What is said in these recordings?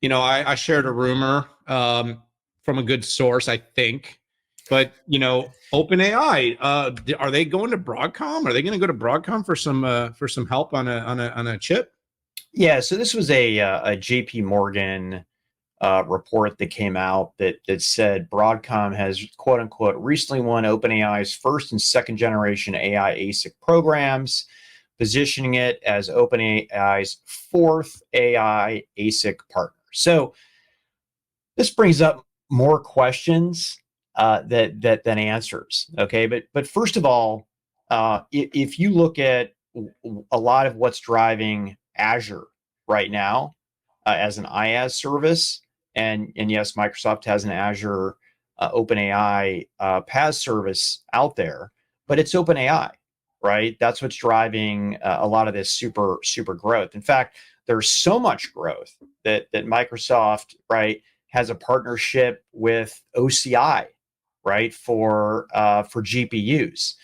I shared a rumor from a good source, I think. But OpenAI, are they going to Broadcom? Are they going to go to Broadcom for some help on a chip? Yeah, so this was a JP Morgan report that came out that said Broadcom has quote unquote recently won OpenAI's first and second generation AI ASIC programs, positioning it as OpenAI's fourth AI ASIC partner. So this brings up more questions than answers. Okay, but first of all, if you look at a lot of what's driving Azure right now as an IaaS service, and yes, Microsoft has an Azure OpenAI PaaS service out there, but it's OpenAI, right? That's what's driving a lot of this super growth. In fact, there's so much growth that Microsoft, right, has a partnership with OCI, right, for GPUs,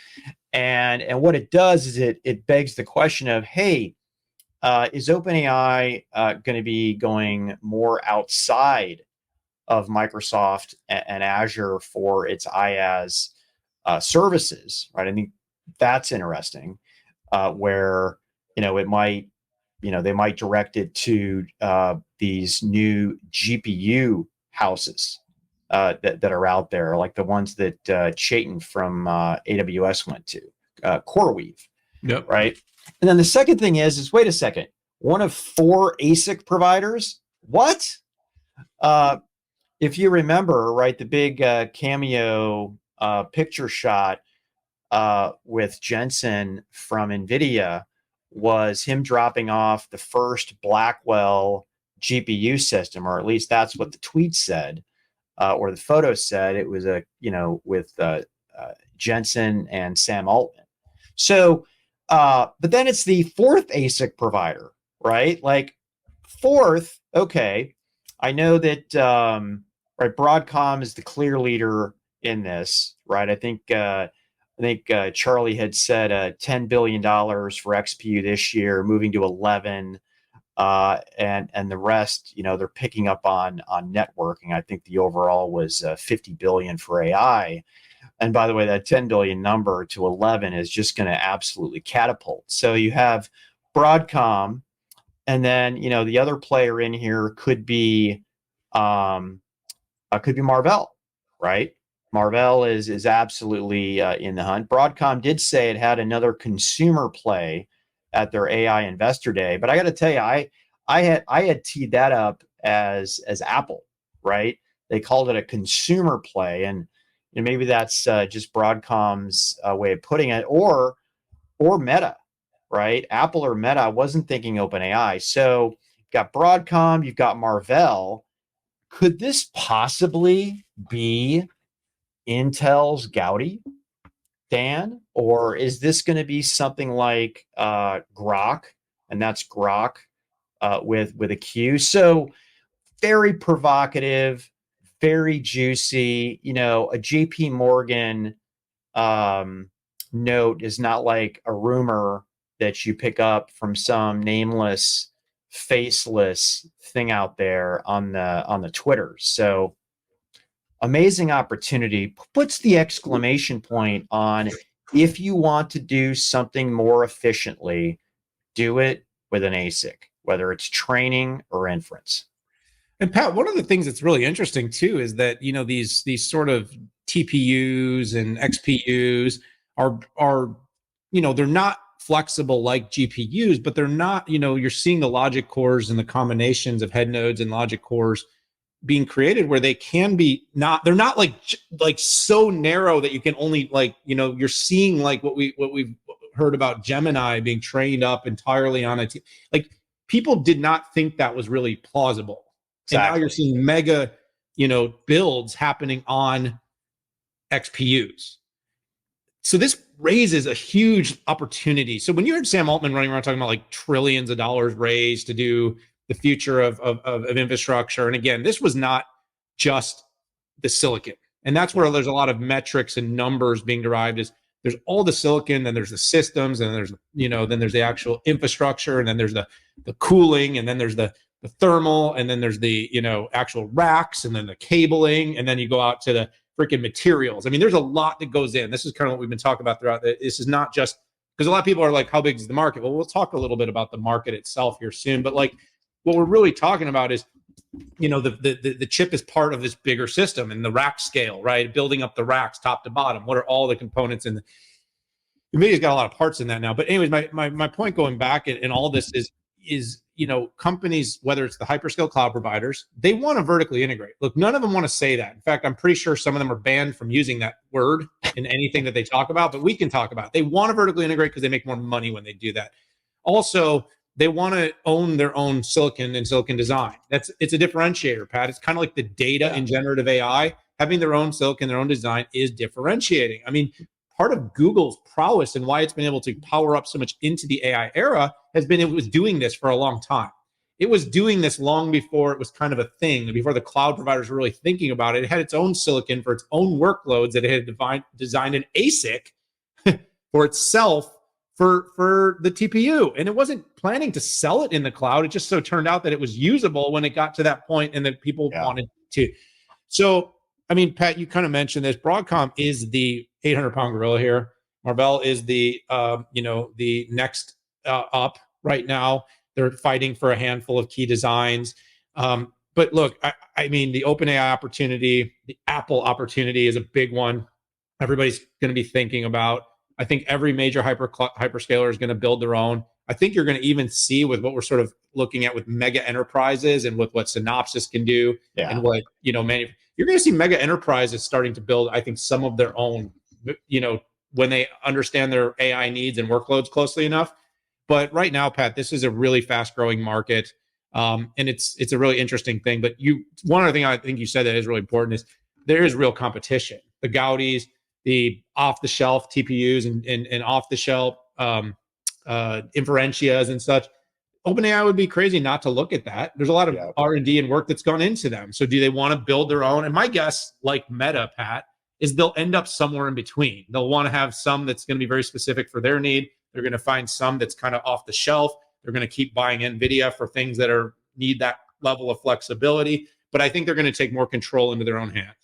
and what it does is it begs the question of, hey, is OpenAI going to be going more outside of Microsoft and Azure for its IaaS services, right? I think that's interesting, where it might, they might direct it to these new GPU houses that are out there, like the ones that Chaitin from AWS went to, CoreWeave, Yep. right? And then the second thing is wait a second, one of four ASIC providers? What? If you remember, right, the big cameo picture shot with Jensen from NVIDIA was him dropping off the first Blackwell GPU system, or at least that's what the tweet said, or the photo said. It was with Jensen and Sam Altman. So, but then it's the fourth ASIC provider, right? Like fourth, okay. I know that right, Broadcom is the clear leader in this, right? I think Charlie had said $10 billion for XPU this year, moving to 11, and the rest, they're picking up on networking. I think the overall was 50 billion for AI. And by the way, that 10 billion number to 11 is just going to absolutely catapult. So you have Broadcom, and then the other player in here could be Marvell, right? Marvell is absolutely in the hunt. Broadcom did say it had another consumer play at their AI Investor Day, but I got to tell you, I had teed that up as Apple, right? They called it a consumer play, and maybe that's just Broadcom's way of putting it, or Meta, right? Apple or Meta. I wasn't thinking OpenAI. So you've got Broadcom, you've got Marvell. Could this possibly be Intel's Gaudi, Dan? Or is this going to be something like Grok, and that's Grok with a Q? So very provocative, very juicy. A JP Morgan note is not like a rumor that you pick up from some nameless, faceless thing out there on the Twitter. So amazing opportunity. Puts the exclamation point on, if you want to do something more efficiently, do it with an ASIC, whether it's training or inference. And Pat, one of the things that's really interesting too is that these sort of TPUs and XPUs are they're not flexible like GPUs, but they're not, you're seeing the logic cores and the combinations of head nodes and logic cores being created where they can be they're not like so narrow that you can only you're seeing like what we've heard about Gemini being trained up entirely on like people did not think that was really plausible. Exactly. And now you're seeing mega, builds happening on XPUs. So this raises a huge opportunity. So when you heard Sam Altman running around talking about like trillions of dollars raised to do the future of infrastructure, and again, this was not just the silicon, and that's where there's a lot of metrics and numbers being derived. Is there's all the silicon, then there's the systems, and there's then there's the actual infrastructure, and then there's the cooling, and then there's the the thermal, and then there's the, actual racks, and then the cabling, and then you go out to the freaking materials. I mean, there's a lot that goes in. This is kind of what we've been talking about throughout. This is not just because a lot of people are like, how big is the market? Well, we'll talk a little bit about the market itself here soon. But like, what we're really talking about is, the chip is part of this bigger system and the rack scale, right? Building up the racks top to bottom. What are all the components in the NVIDIA's got a lot of parts in that now. But anyways, my point going back in all this is companies, whether it's the hyperscale cloud providers, they want to vertically integrate. Look, none of them want to say that. In fact, I'm pretty sure some of them are banned from using that word in anything that they talk about, but we can talk about it. They want to vertically integrate because they make more money when they do that. Also, they want to own their own silicon and silicon design. It's a differentiator, Pat. It's kind of like the data in generative AI. Having their own silicon, their own design is differentiating. I mean, part of Google's prowess and why it's been able to power up so much into the AI era has been it was doing this for a long time. It was doing this long before it was kind of a thing, before the cloud providers were really thinking about it. It had its own silicon for its own workloads that it had designed an ASIC for itself for the TPU. And it wasn't planning to sell it in the cloud. It just so turned out that it was usable when it got to that point and that people wanted to. So, I mean, Pat, you kind of mentioned this. Broadcom is the 800-pound gorilla here. Marvell is the the next up right now. They're fighting for a handful of key designs. But look, I mean, the OpenAI opportunity, the Apple opportunity is a big one. Everybody's going to be thinking about. I think every major hyperscaler is going to build their own. I think you're going to even see with what we're sort of looking at with mega enterprises and with what Synopsys can do and what, you're going to see mega enterprises starting to build, I think, some of their own, when they understand their AI needs and workloads closely enough. But right now, Pat, this is a really fast growing market. And it's a really interesting thing. But one other thing I think you said that is really important is there is real competition. The Gaudis, the off-the-shelf TPUs and off-the-shelf inferentias and such. OpenAI would be crazy not to look at that. There's a lot of R&D and work that's gone into them. So do they want to build their own? And my guess, like Meta, Pat, is they'll end up somewhere in between. They'll want to have some that's going to be very specific for their need. They're going to find some that's kind of off the shelf. They're going to keep buying NVIDIA for things that need that level of flexibility. But I think they're going to take more control into their own hands.